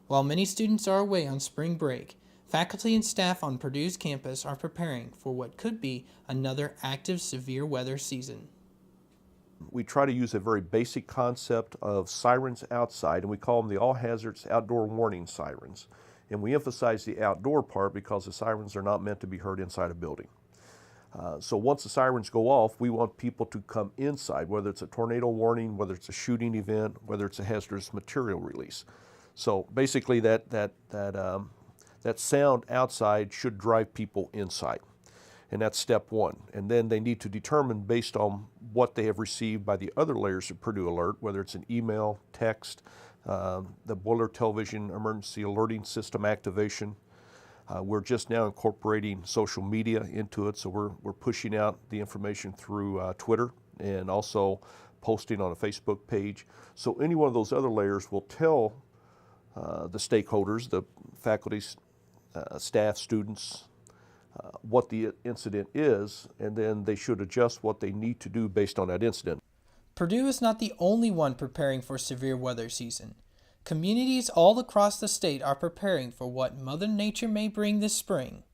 While many students are away on spring break, faculty and staff on Purdue's campus are preparing for what could be another active severe weather season. We try to use a very basic concept of sirens outside, and we call them the all hazards outdoor warning sirens. And we emphasize the outdoor part because the sirens are not meant to be heard inside a building. So once the sirens go off, we want people to come inside, whether it's a tornado warning, whether it's a shooting event, whether it's a hazardous material release. So basically that sound outside should drive people inside. And that's step one. And then they need to determine, based on what they have received by the other layers of Purdue Alert, whether it's an email, text, the boiler television emergency alerting system activation. We're just now incorporating social media into it, so we're pushing out the information through Twitter and also posting on a Facebook page. So any one of those other layers will tell the stakeholders, the faculty, staff, students, what the incident is, and then they should adjust what they need to do based on that incident. Purdue is not the only one preparing for severe weather season. Communities all across the state are preparing for what Mother Nature may bring this spring.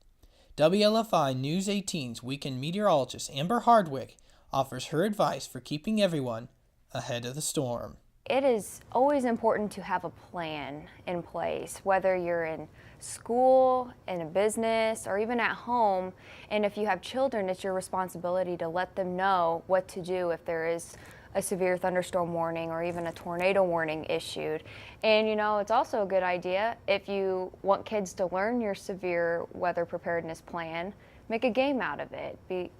WLFI News 18's weekend meteorologist Amber Hardwick offers her advice for keeping everyone ahead of the storm. It is always important to have a plan in place, whether you're in school, in a business, or even at home. And if you have children, it's your responsibility to let them know what to do if there is a severe thunderstorm warning or even a tornado warning issued. And it's also a good idea, if you want kids to learn your severe weather preparedness plan, make a game out of it. Be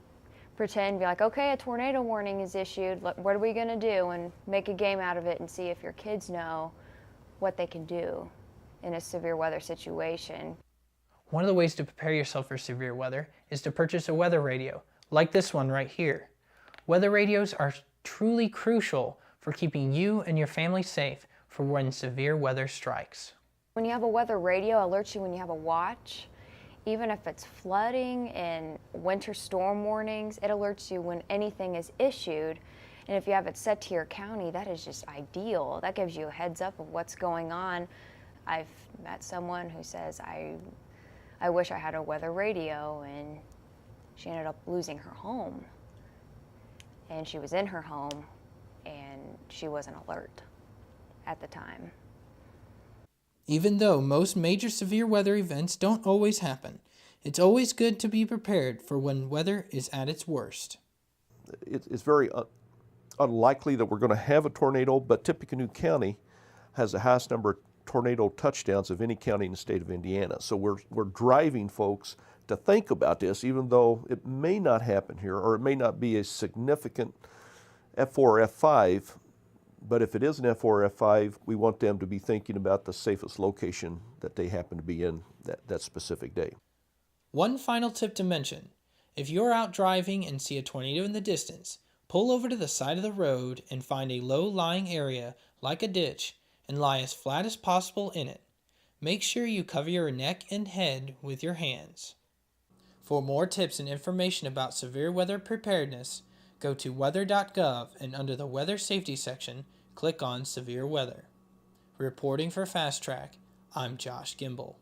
like, okay, a tornado warning is issued, what are we going to do? And make a game out of it and see if your kids know what they can do in a severe weather situation. One of the ways to prepare yourself for severe weather is to purchase a weather radio, like this one right here. Weather radios are truly crucial for keeping you and your family safe for when severe weather strikes. When you have a weather radio, it alerts you when you have a watch. Even if it's flooding and winter storm warnings, it alerts you when anything is issued. And if you have it set to your county, that is just ideal. That gives you a heads up of what's going on. I've met someone who says, I wish I had a weather radio, and she ended up losing her home. And she was in her home, and she wasn't alert at the time. Even though most major severe weather events don't always happen, it's always good to be prepared for when weather is at its worst. It's very unlikely that we're going to have a tornado, but Tippecanoe County has the highest number of tornado touchdowns of any county in the state of Indiana. So we're driving folks to think about this, even though it may not happen here, or it may not be a significant F4 or F5. But if it is an F4 or F5, we want them to be thinking about the safest location that they happen to be in that specific day. One final tip to mention: if you're out driving and see a tornado in the distance, pull over to the side of the road and find a low-lying area like a ditch and lie as flat as possible in it. Make sure you cover your neck and head with your hands. For more tips and information about severe weather preparedness, go to weather.gov and under the Weather Safety section, click on Severe Weather. Reporting for Fast Track, I'm Josh Gimbel.